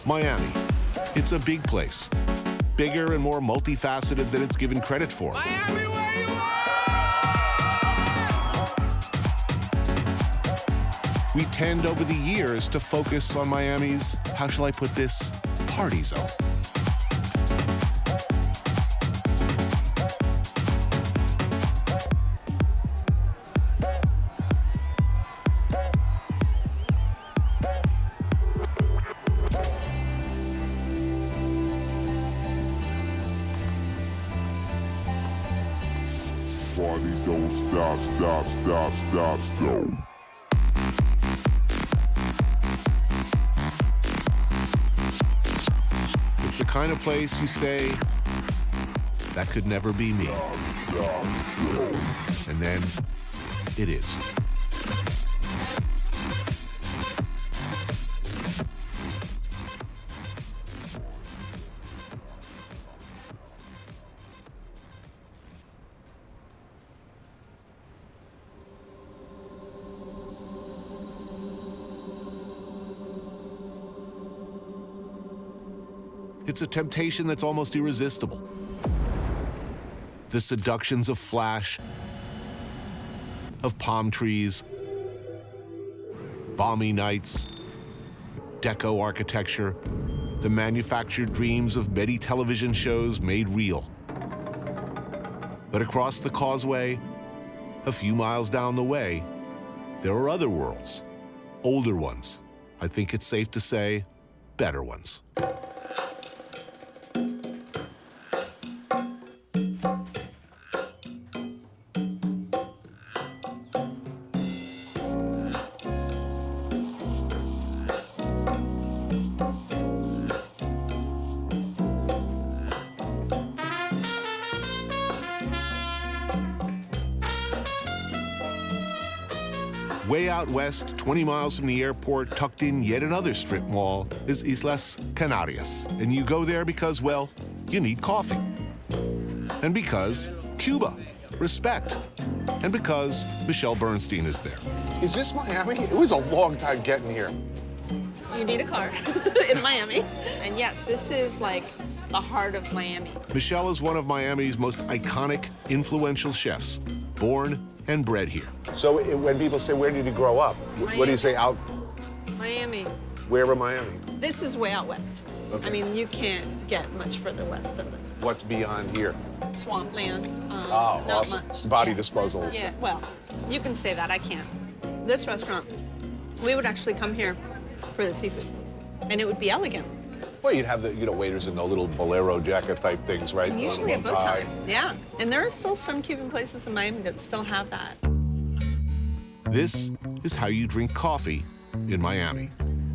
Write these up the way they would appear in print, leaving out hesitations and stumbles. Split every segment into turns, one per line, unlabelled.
Miami. It's a big place, bigger and more multifaceted than it's given credit for.
Miami, where you are?
We tend over the years to focus on Miami's, how shall I put this, party zone.
Party don't stop, stop, stop, stop, stop.
It's the kind of place you say, that could never be me. And then it is. It's a temptation that's almost irresistible. The seductions of flash, of palm trees, balmy nights, deco architecture, the manufactured dreams of many television shows made real. But across the causeway, a few miles down the way, there are other worlds, older ones. I think it's safe to say, better ones. Way out west, 20 miles from the airport, tucked in yet another strip mall, is Islas Canarias. And you go there because, well, you need coffee. And because Cuba, respect. And because Michelle Bernstein is there.
Is this Miami? It was a long time getting here.
You need a car in Miami. And yes, this is like the heart of Miami.
Michelle is one of Miami's most iconic, influential chefs, born and bred here.
So when people say, where did you grow up? What do you say, out?
Miami.
Where in Miami?
This is way out west.
Okay.
I mean, you can't get much further west than this.
What's beyond here?
Swampland.
Oh,
not
awesome.
much.
Body
Yeah.
disposal.
Yeah, well, you can say that, I can't. This restaurant, we would actually come here for the seafood, and it would be elegant.
Well, you'd have the waiters in the little bolero jacket type things, right?
And usually a bow tie. Yeah, and there are still some Cuban places in Miami that still have that.
This is how you drink coffee in Miami.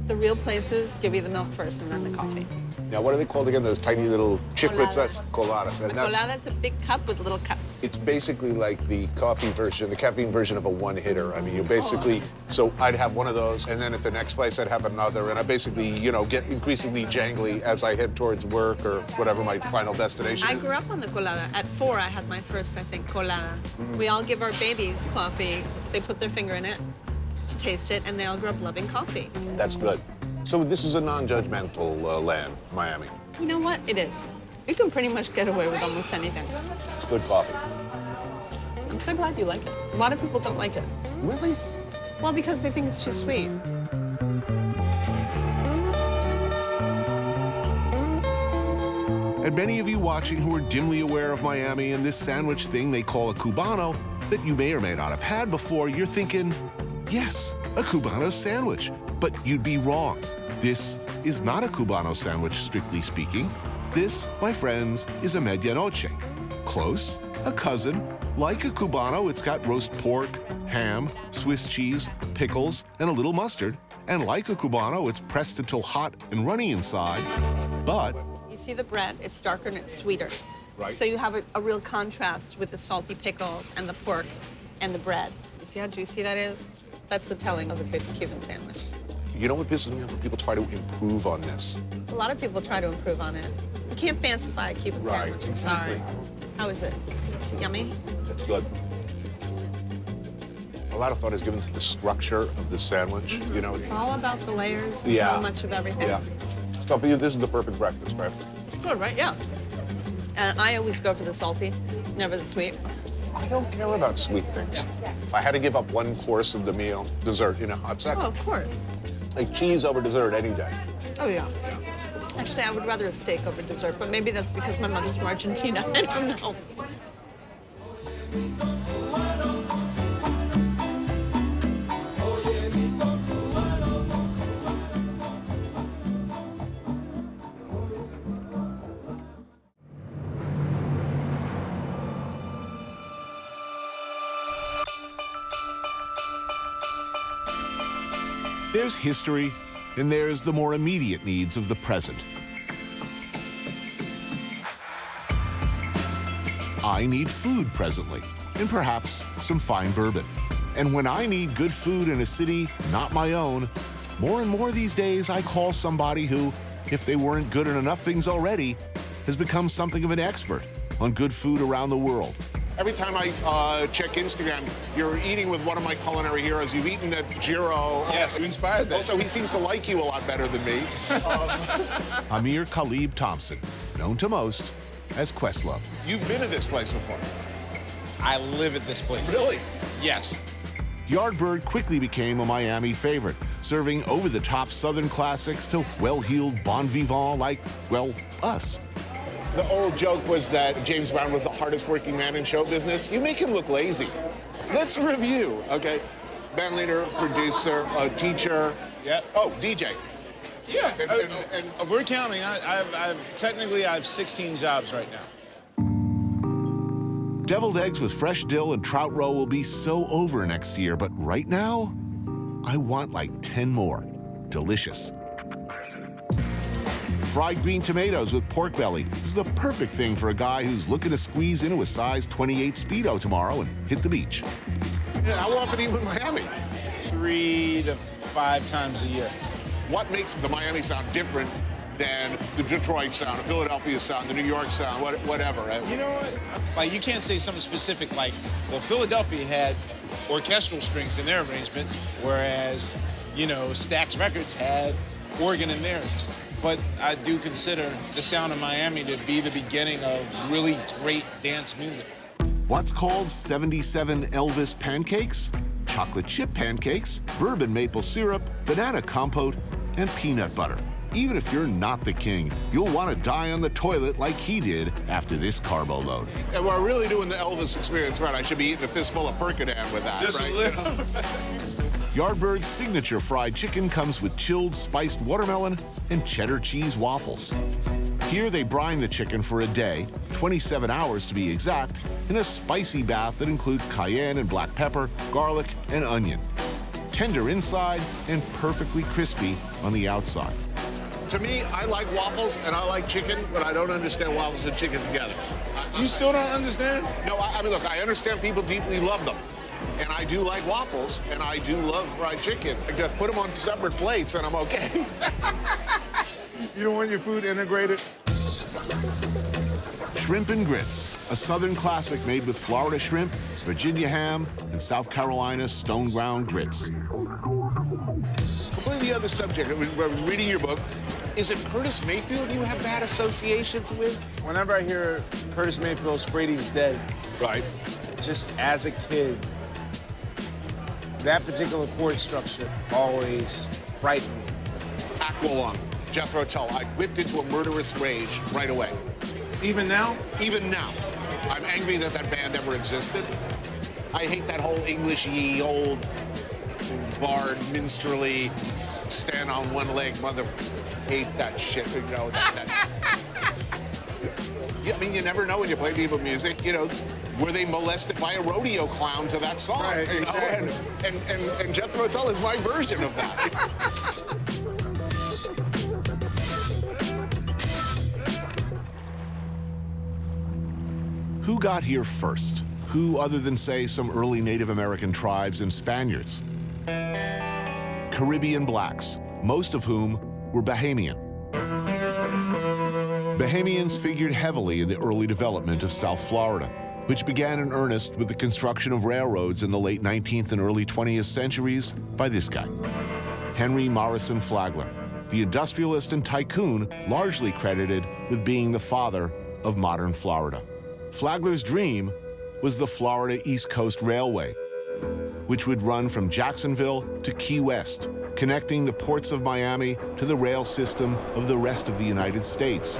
The real places give you the milk first and then the coffee.
Now, what are they called again? Those tiny little chiclets?
Coladas.
That's coladas.
A
And that's,
colada's a big cup with little cups.
it's basically like the coffee version, the caffeine version of a one-hitter. I mean, you basically, so I'd have one of those, and then at the next place I'd have another, and I basically, get increasingly jangly as I head towards work or whatever my final destination
I
is.
grew up on the colada. At 4, I had my first, I think, colada. We all give our babies coffee. They put their finger in it to taste it, and they all grew up loving coffee.
That's good. So this is a non-judgmental land, Miami.
You know what? It is. You can pretty much get away with almost anything.
It's good coffee.
I'm so glad you like it. A lot of people don't like it.
Really?
Well, because they think it's too sweet.
And many of you watching who are dimly aware of Miami and this sandwich thing they call a Cubano that you may or may not have had before, you're thinking, yes, a Cubano sandwich. But you'd be wrong. This is not a Cubano sandwich, strictly speaking. This, my friends, is a medianoche. Close, a cousin. Like a Cubano, it's got roast pork, ham, Swiss cheese, pickles, and a little mustard. And like a Cubano, it's pressed until hot and runny inside. But
You see the bread? It's darker and it's sweeter.
Right.
So you have a real contrast with the salty pickles and the pork and the bread. You see how juicy that is? That's the telling of a good Cuban sandwich.
You know what pisses me off when people try to improve on this?
A lot of people try to improve on it. You can't fancify a Cuban
Right,
sandwich. I'm
exactly.
sorry. How is it? Is it yummy?
That's good. A lot of thought is given to the structure of the sandwich.
It's all about the layers and
Yeah.
how much of everything.
Yeah. So for you, this is the perfect breakfast, right?
Good, right? Yeah. And I always go for the salty, never the sweet.
I don't care about sweet things. If I had to give up one course of the meal, dessert, I'd second.
Oh, of course.
Like cheese over dessert any day.
Oh, yeah. Actually, I would rather a steak over dessert, but maybe that's because my mother's from Argentina. I don't know.
There's history, and there's the more immediate needs of the present. I need food presently, and perhaps some fine bourbon. And when I need good food in a city not my own, more and more these days I call somebody who, if they weren't good at enough things already, has become something of an expert on good food around the world.
Every time I check Instagram, you're eating with one of my culinary heroes. You've eaten at Giro.
Yes, who inspired that?
Also, he seems to like you a lot better than me.
Amir Khalib Thompson, known to most as Questlove.
You've been to this place before.
I live at this place.
Really?
Yes.
Yardbird quickly became a Miami favorite, serving over-the-top Southern classics to well-heeled bon vivants like, well, us.
The old joke was that James Brown was the hardest working man in show business. You make him look lazy. Let's review, okay? Band leader, producer, teacher.
Yeah.
Oh, DJ.
Yeah.
And
We're counting. Technically I have 16 jobs right now.
Deviled eggs with fresh dill and trout roe will be so over next year, but right now, I want like 10 more. Delicious. Fried green tomatoes with pork belly. This is the perfect thing for a guy who's looking to squeeze into a size 28 Speedo tomorrow and hit the beach.
yeah, how often are you in Miami?
3 to 5 times a year.
What makes the Miami sound different than the Detroit sound, the Philadelphia sound, the New York sound, whatever? Right?
You know what? Like, you can't say something specific like, well, Philadelphia had orchestral strings in their arrangements, whereas, Stax Records had organ in theirs. But I do consider the sound of Miami to be the beginning of really great dance music.
What's called 77 Elvis pancakes? Chocolate chip pancakes, bourbon maple syrup, banana compote, and peanut butter. Even if you're not the king, you'll want to die on the toilet like he did after this carbo load.
And we're really doing the Elvis experience right. I should be eating a fistful of Percodan with that,
Just
right?
a little.
Yardbird's signature fried chicken comes with chilled spiced watermelon and cheddar cheese waffles. Here they brine the chicken for a day, 27 hours to be exact, in a spicy bath that includes cayenne and black pepper, garlic, and onion. Tender inside and perfectly crispy on the outside.
To me, I like waffles and I like chicken, but I don't understand waffles and chicken together.
You still don't understand?
No, I mean, look, I understand people deeply love them. And I do like waffles, and I do love fried chicken. I just put them on separate plates, and I'm okay.
You don't want your food integrated?
Shrimp and grits, a Southern classic made with Florida shrimp, Virginia ham, and South Carolina stone ground grits.
Completely other subject. I was reading your book. Is it Curtis Mayfield you have bad associations with?
Whenever I hear Curtis Mayfield, Brady's dead,
Right.
just as a kid, that particular chord structure always frightened me.
Aqualung, Jethro Tull. I whipped into a murderous rage right away.
Even now?
Even now, I'm angry that that band ever existed. I hate that whole English-y, old, bard, minstrelly, stand on one leg, mother. Hate that shit, Yeah, I mean, you never know when you play people music, were they molested by a rodeo clown to that song?
Right, exactly.
And Jethro Tull is my version of that.
Who got here first? Who other than, say, some early Native American tribes and Spaniards? Caribbean blacks, most of whom were Bahamian. Bahamians figured heavily in the early development of South Florida, which began in earnest with the construction of railroads in the late 19th and early 20th centuries by this guy, Henry Morrison Flagler, the industrialist and tycoon largely credited with being the father of modern Florida. Flagler's dream was the Florida East Coast Railway, which would run from Jacksonville to Key West, connecting the ports of Miami to the rail system of the rest of the United States,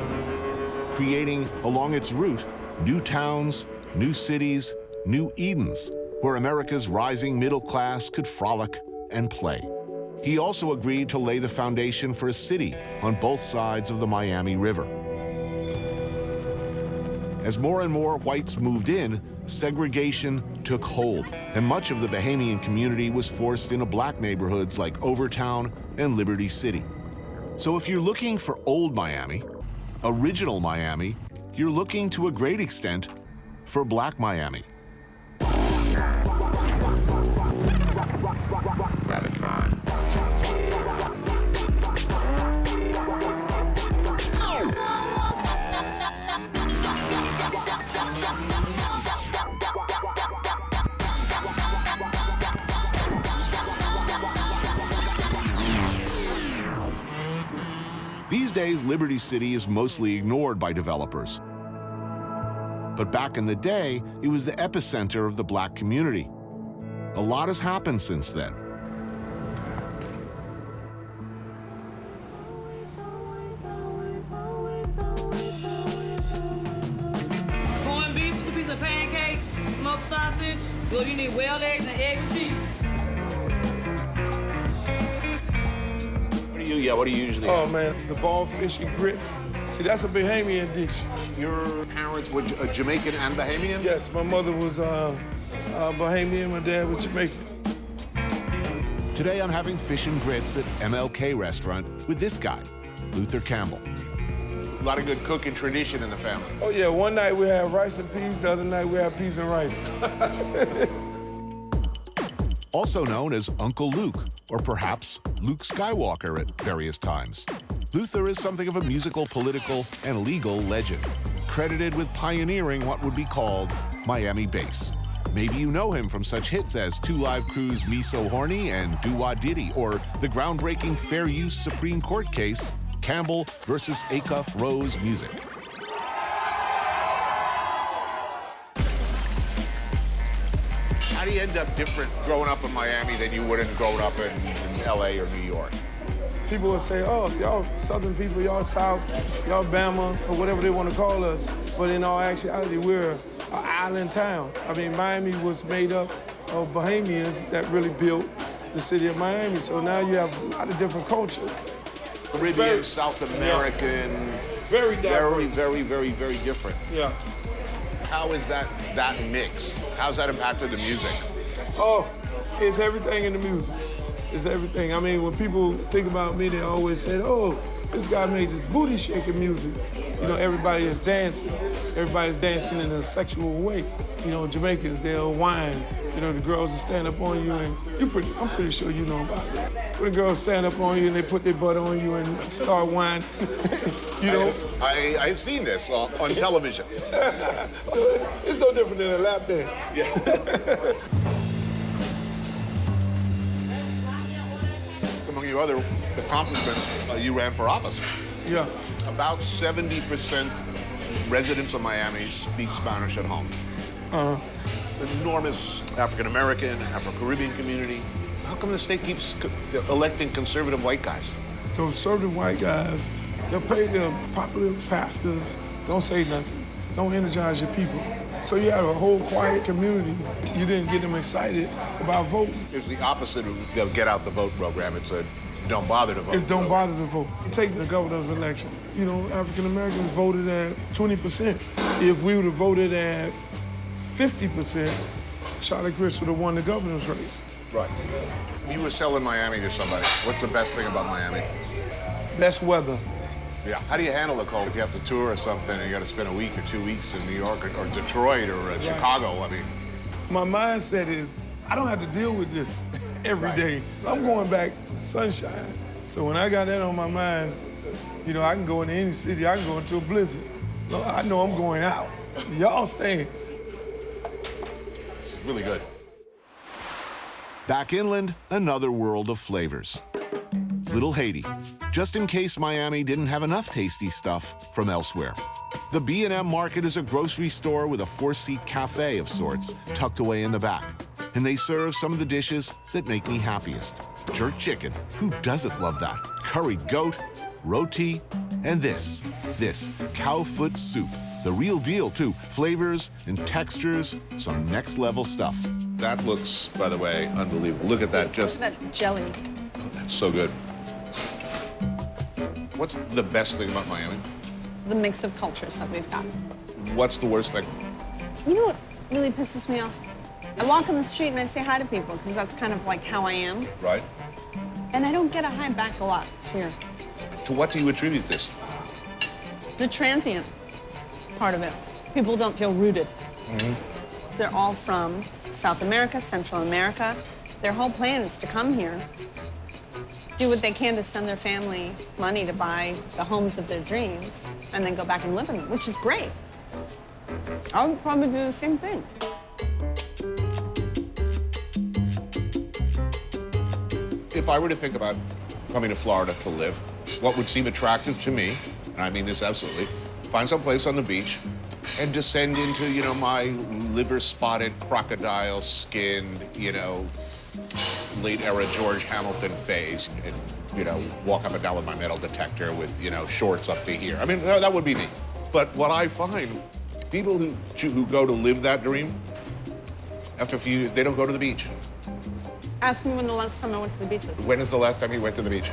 creating along its route new towns, new cities, new Edens, where America's rising middle class could frolic and play. He also agreed to lay the foundation for a city on both sides of the Miami River. As more and more whites moved in, segregation took hold, and much of the Bahamian community was forced into black neighborhoods like Overtown and Liberty City. So if you're looking for old Miami, original Miami, you're looking to a great extent for black Miami. These days, Liberty City is mostly ignored by developers. But back in the day, it was the epicenter of the black community. A lot has happened since then.
Corned beef, 2 pieces of pancake, smoked sausage. Well, you need whale eggs and egg and cheese.
What do you usually
Oh
have?
man, the ball fish and grits. See, that's a Bahamian dish.
Your parents were Jamaican and Bahamian?
Yes, my mother was Bahamian, my dad was Jamaican.
Today, I'm having fish and grits at MLK Restaurant with this guy, Luther Campbell.
A lot of good cooking tradition in the family.
Oh yeah, one night we had rice and peas, the other night we had peas and rice.
Also known as Uncle Luke, or perhaps Luke Skywalker at various times. Luther is something of a musical, political, and legal legend, credited with pioneering what would be called Miami bass. Maybe you know him from such hits as Two Live Crew's Me So Horny and Do Wah Diddy, or the groundbreaking Fair Use Supreme Court case, Campbell versus Acuff Rose Music.
How do you end up different growing up in Miami than you would have grown up in LA or New York?
People would say, oh, y'all Southern people, y'all South, y'all Bama, or whatever they want to call us. But in all actuality, we're an island town. I mean, Miami was made up of Bahamians that really built the city of Miami. So now you have a lot of different cultures.
Caribbean, South American.
Very
Very,
diverse.
very different.
Yeah.
How is that mix? How's that impacted the music?
Oh, it's everything in the music. It's everything. I mean, when people think about me, they always say, oh, this guy made this booty shaking music. You know, everybody is dancing. Everybody's dancing in a sexual way. You know, Jamaicans, they'll whine. You know, the girls will stand up on you, and I'm pretty sure you know about that. When the girls stand up on you and they put their butt on you and start whining, you know.
I've seen this on television.
It's no different than a lap dance.
Yeah. Among your other accomplishments, you ran for office.
Yeah.
About 70% residents of Miami speak Spanish at home. Enormous African-American, Afro-Caribbean community. How come the state keeps electing conservative white guys?
Conservative white guys, they'll pay their popular pastors, don't say nothing, don't energize your people. So you have a whole quiet community. You didn't get them excited about voting.
It's the opposite of the Get Out the Vote program. It's a don't bother to vote.
It's don't bother to vote. Take the governor's election. You know, African Americans voted at 20%. If we would have voted at 50%, Charlie Crist would have won the governor's race.
Right. You were selling Miami to somebody. What's the best thing about Miami?
Best weather.
Yeah. How do you handle the cold if you have to tour or something and you got to spend a week or 2 weeks in New York or Detroit or Chicago? I mean,
my mindset is I don't have to deal with this every day. I'm going back to sunshine. So when I got that on my mind, you know, I can go into any city. I can go into a blizzard. No, I know I'm going out. Y'all staying.
it's really good.
Back inland, another world of flavors. Little Haiti, just in case Miami didn't have enough tasty stuff from elsewhere. The B&M Market is a grocery store with a 4-seat cafe of sorts tucked away in the back. And they serve some of the dishes that make me happiest. Jerk chicken, who doesn't love that? Curried goat, roti, and this cow foot soup. The real deal, too. Flavors and textures, some next level stuff.
That looks, by the way, unbelievable. Look at that, just,
That jelly.
that's so good. What's the best thing about Miami?
The mix of cultures that we've got.
What's the worst thing?
You know what really pisses me off? I walk on the street and I say hi to people because that's kind of like how I am.
Right.
And I don't get a hi back a lot here.
To what do you attribute this?
The transient part of it. People don't feel rooted. They're all from South America, Central America. Their whole plan is to come here, do what they can to send their family money to buy the homes of their dreams, and then go back and live in them, which is great. I would probably do the same thing.
If I were to think about coming to Florida to live, what would seem attractive to me, and I mean this absolutely, find some place on the beach and descend into, you know, my liver-spotted, crocodile-skinned, you know, late-era George Hamilton phase and, you know, walk up and down with my metal detector with, you know, shorts up to here. I mean, that would be me. But what I find, people who go to live that dream, after a few years, they don't go to the beach.
Ask me when the last time I went to the beach was.
When is the last time you went to the beach?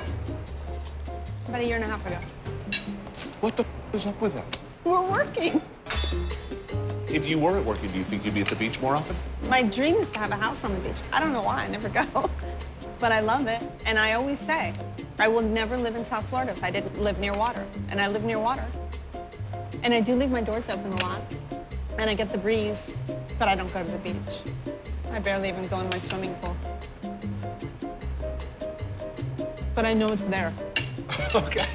About a year and a half ago.
What the is up with that?
We're working.
If you weren't working, do you think you'd be at the beach more often?
My dream is to have a house on the beach. I don't know why, I never go. But I love it. And I always say, I will never live in South Florida if I didn't live near water. And I live near water. And I do leave my doors open a lot. And I get the breeze, but I don't go to the beach. I barely even go in my swimming pool. But I know it's there.
Okay.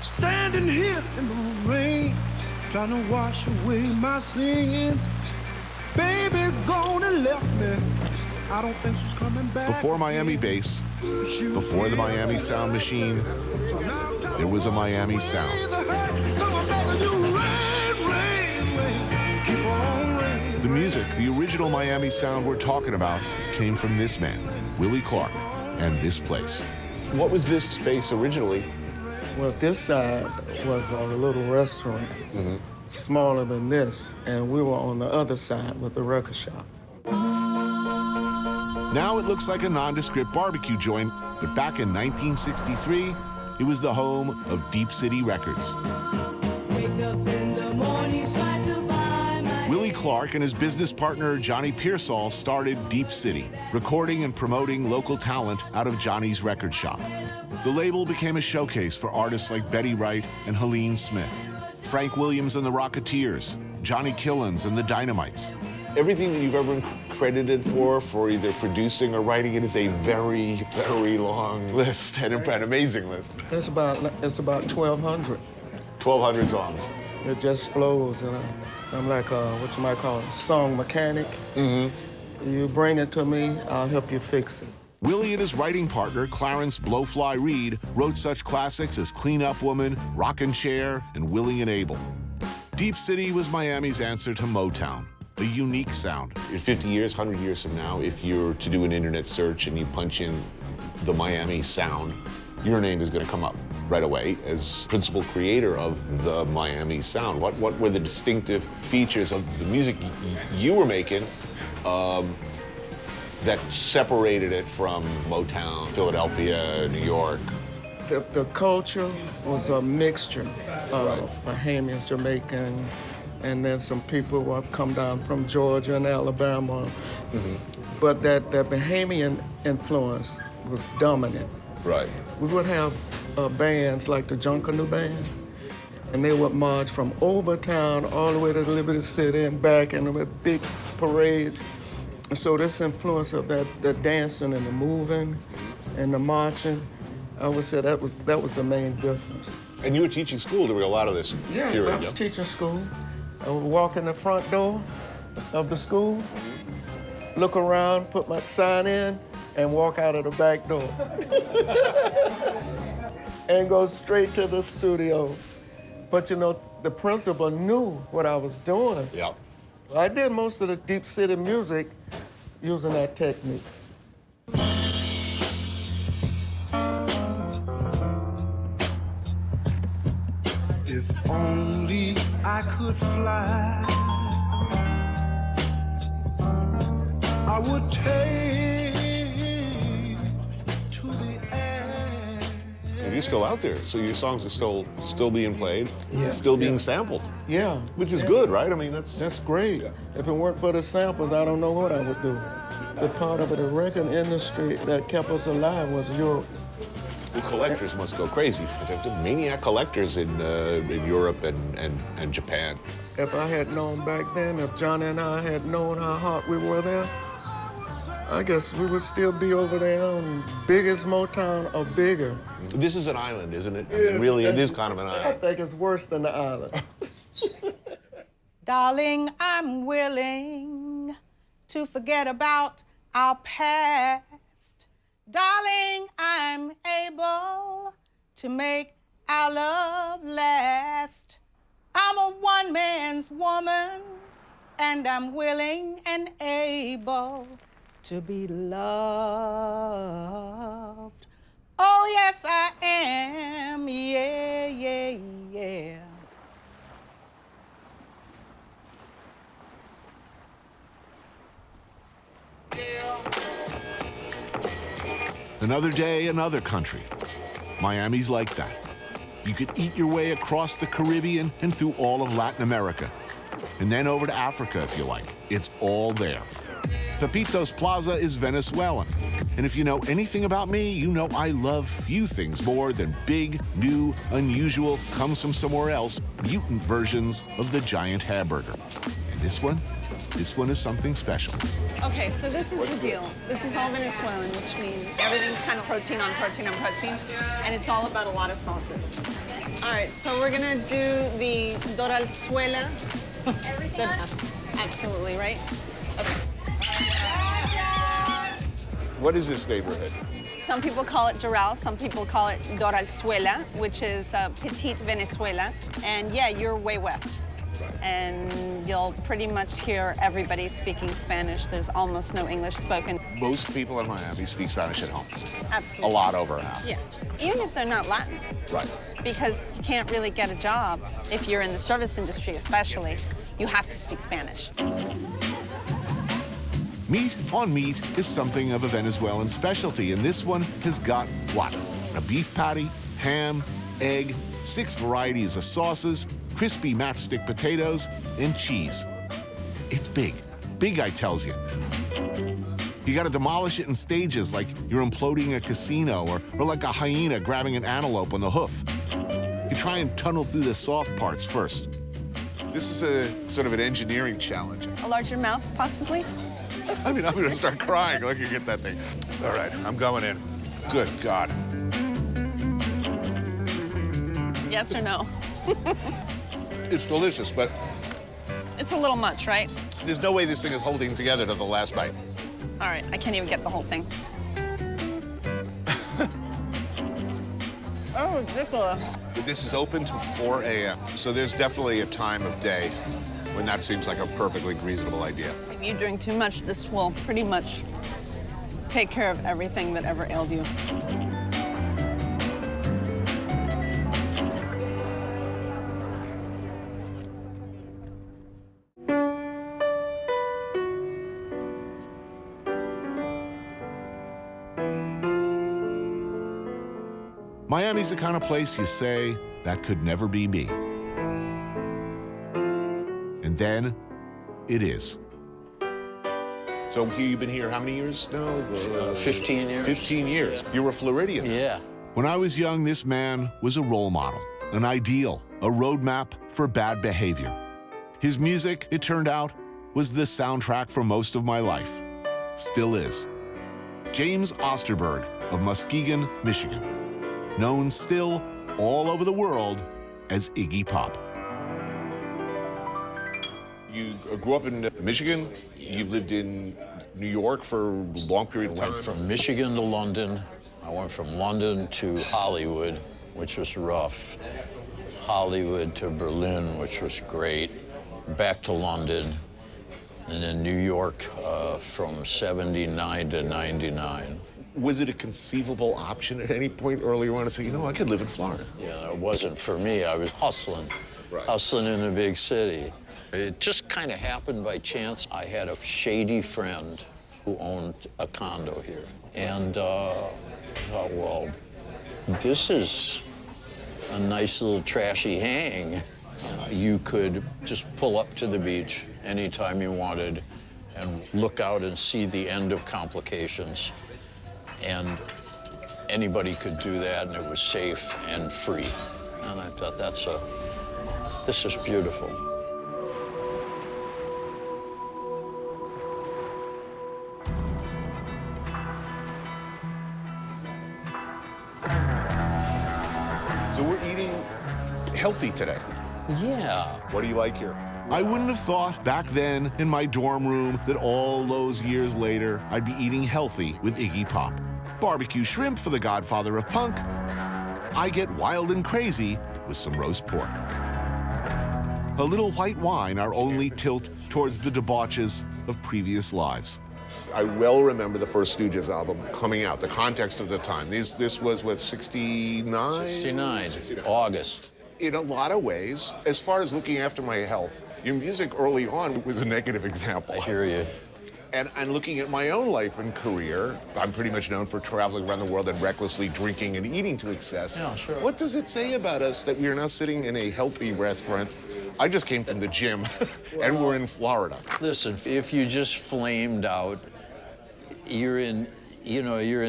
Standing here in the rain, trying to wash away my sins. Baby gonna left me. I don't think she's coming back.
Before Miami bass, before the Miami sound machine, there was a Miami sound. The music, the original Miami sound we're talking about, came from this man, Willie Clark, and this place.
What was this space originally?
Well, this side was a little restaurant, smaller than this, and we were on the other side with the record shop.
Now it looks like a nondescript barbecue joint, but back in 1963, it was the home of Deep City Records. Willie Clark and his business partner Johnny Pearsall started Deep City, recording and promoting local talent out of Johnny's record shop. The label became a showcase for artists like Betty Wright and Helene Smith, Frank Williams and the Rocketeers, Johnny Killens and the Dynamites.
Everything that you've ever been credited for either producing or writing it is a very, very long list and an amazing list.
It's about 1,200.
1,200 songs.
It just flows, and I'm like what you might call a song mechanic. You bring it to me, I'll help you fix it.
Willie and his writing partner, Clarence Blowfly Reed, wrote such classics as Clean Up Woman, Rockin' Chair, and Willie and Abel. Deep City was Miami's answer to Motown, a unique sound.
In 50 years, 100 years from now, if you're to do an internet search and you punch in the Miami sound, your name is going to come up right away as principal creator of the Miami sound. What were the distinctive features of the music you were making that separated it from Motown, Philadelphia, New York?
The culture was a mixture of Bahamian, Jamaican, and then some people who have come down from Georgia and Alabama. But that Bahamian influence was dominant.
Right.
We would have bands like the Junkanoo Band, and they would march from Overtown all the way to Liberty City and back, and with big parades. And so this influence of the dancing and the moving and the marching, I would say that was the main difference.
And you were teaching school during a lot of this period.
I was teaching school. I would walk in the front door of the school, look around, put my sign in, and walk out of the back door. And go straight to the studio. But you know, the principal knew what I was doing.
Yeah.
I did most of the deep city music using that technique.
If only I could fly, I would take to the air.
And you're still out there, so your songs are still being played,
Yeah.
still being sampled,
Yeah.
which is good, right? I mean,
That's great. If it weren't for the samples, I don't know what I would do. The part of the record industry that kept us alive was Europe.
the collectors must go crazy. The maniac collectors in Europe and Japan.
If I had known back then, if Johnny and I had known how hot we were there, I guess we would still be over there on biggest Motown or bigger.
This is an island, isn't it? I mean, really, it is kind of an
I
island.
think it's worse than the island.
Darling, I'm willing to forget about our past. Darling, I'm able to make our love last. I'm a one-man's woman, and I'm willing and able to be loved. Oh, yes, I am. Yeah, yeah, yeah.
Another day, another country. Miami's like that. You could eat your way across the Caribbean and through all of Latin America. And then over to Africa if you like. It's all there. Pepito's Plaza is Venezuelan. And if you know anything about me, you know I love few things more than big, new, unusual, comes from somewhere else, mutant versions of the giant hamburger. And this one is something special.
Okay, so this is the deal. This is all Venezuelan, which means everything's kind of protein on protein on protein, and it's all about a lot of sauces. All right, so we're gonna do the doralzuela. Absolutely, right? Okay.
What is this neighborhood?
Some people call it Doral, some people call it doralzuela, which is petite Venezuela. And yeah, you're way west. And you'll pretty much hear everybody speaking Spanish. There's almost no English spoken.
Most people in Miami speak Spanish at home.
Absolutely.
A lot, over half.
Yeah, even if they're not Latin.
Right.
Because you can't really get a job if you're in the service industry especially. You have to speak Spanish.
Meat on meat is something of a Venezuelan specialty, and this one has got what? A beef patty, ham, egg, 6 varieties of sauces, crispy matchstick potatoes, and cheese. It's big. Big, I tells you. You gotta demolish it in stages like you're imploding a casino or like a hyena grabbing an antelope on the hoof. You try and tunnel through the soft parts first.
This is a sort of an engineering challenge.
A larger mouth, possibly?
I mean, I'm gonna start crying. Look, you get that thing. All right, I'm going in. Good God.
Yes or no?
It's delicious, but
It's a little much, right?
there's no way this thing is holding together to the last bite.
All right, I can't even get the whole thing. Oh, ridiculous.
This is open till 4 a.m., so there's definitely a time of day when that seems like a perfectly reasonable idea.
If you drink too much, this will pretty much take care of everything that ever ailed you.
Miami's the kind of place you say, that could never be me. And then, it is.
So you've been here how many years now?
15 years.
15 years. You're a Floridian.
Yeah.
When I was young, this man was a role model, an ideal, a roadmap for bad behavior. His music, it turned out, was the soundtrack for most of my life. Still is. James Osterberg of Muskegon, Michigan. Known still all over the world as Iggy Pop.
You grew up in Michigan. You lived in New York for a long period of time.
I went from Michigan to London. I went from London to Hollywood, which was rough. Hollywood to Berlin, which was great. Back to London. And then New York from 79 to 99.
Was it a conceivable option at any point earlier on to say, you know, I could live in Florida?
Yeah, it wasn't for me. I was hustling, hustling in the big city. It just kind of happened by chance. I had a shady friend who owned a condo here. And I thought, well, this is a nice little trashy hang. You could just pull up to the beach anytime you wanted and look out and see the end of complications. And anybody could do that, and it was safe and free. And I thought, this is beautiful.
So we're eating healthy today.
Yeah.
What do you like here?
I wouldn't have thought back then in my dorm room that all those years later I'd be eating healthy with Iggy Pop. Barbecue shrimp for the godfather of punk. I get wild and crazy with some roast pork. A little white wine, our only tilt towards the debauches of previous lives.
I well remember the first Stooges album coming out, the context of the time. This was, what, 69?
69, August.
In a lot of ways, as far as looking after my health, your music early on was a negative example.
I hear you.
And looking at my own life and career, I'm pretty much known for traveling around the world and recklessly drinking and eating to excess.
Yeah, sure.
What does it say about us that we are now sitting in a healthy restaurant? I just came from the gym, and we're in Florida.
Listen, if you just flamed out, you're in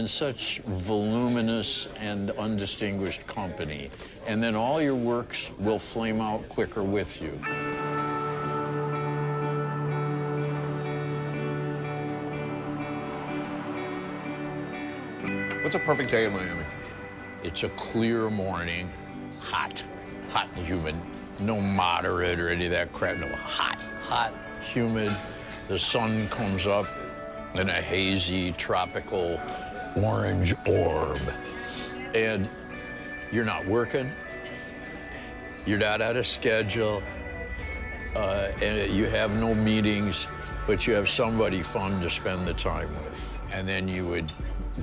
such voluminous and undistinguished company, and then all your works will flame out quicker with you.
What's a perfect day in Miami?
It's a clear morning, hot and humid. No moderate or any of that crap, no, hot, humid. The sun comes up in a hazy, tropical orange orb. And you're not working, you're not out of schedule, and you have no meetings, but you have somebody fun to spend the time with. And then you would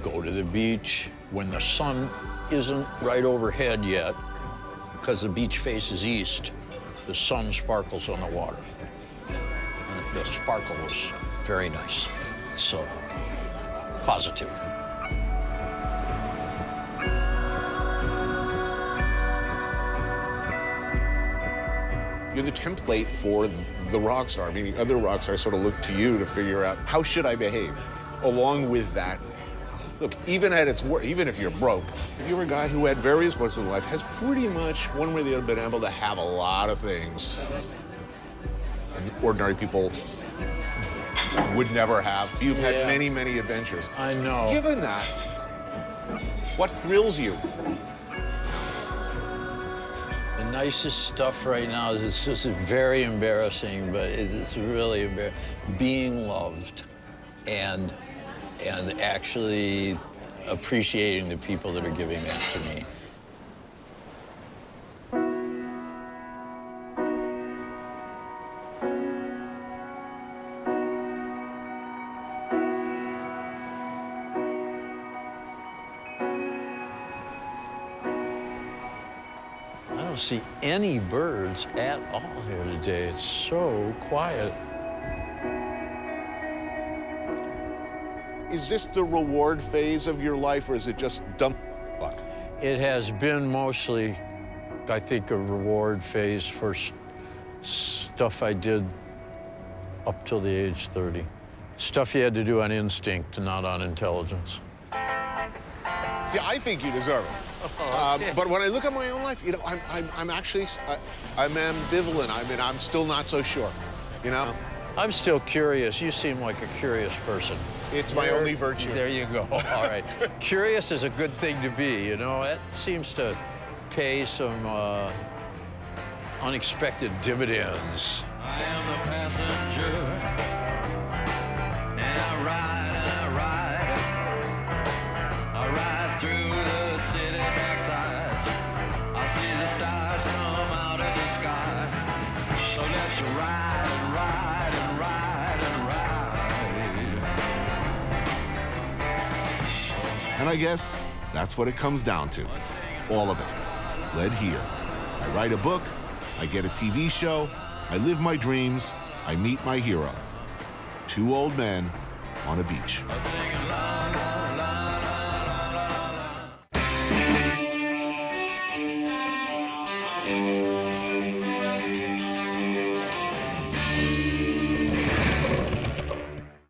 go to the beach when the sun isn't right overhead yet, because the beach faces east, the sun sparkles on the water. And the sparkle was very nice. So, positive.
You're the template for the rock star, meaning other rock stars sort of look to you to figure out, how should I behave? Along with that, look, even at its worst, even if you're broke, you're a guy who at various points in life has pretty much, one way or the other, been able to have a lot of things and ordinary people would never have. You've had many, many adventures.
I know.
Given that, what thrills you?
The nicest stuff right now is it's just very embarrassing, but it's really embarrassing. Being loved and actually appreciating the people that are giving that to me. I don't see any birds at all here today. It's so quiet.
Is this the reward phase of your life, or is it just dumb luck?
It has been mostly, I think, a reward phase for stuff I did up till the age 30. Stuff you had to do on instinct, not on intelligence.
See, I think you deserve it. But when I look at my own life, you know, I'm actually, I'm ambivalent. I mean, I'm still not so sure, you know?
I'm still curious. You seem like a curious person.
It's my only virtue.
There you go. All right. Curious is a good thing to be, you know? It seems to pay some unexpected dividends.
I am the passenger, and I ride and I ride. I ride through the city backsides. I see the stars come out of the sky. So let's ride and ride and ride and ride.
And I guess that's what it comes down to. All of it. Led here. I write a book, I get a TV show, I live my dreams, I meet my hero. Two old men on a beach.
I sing la la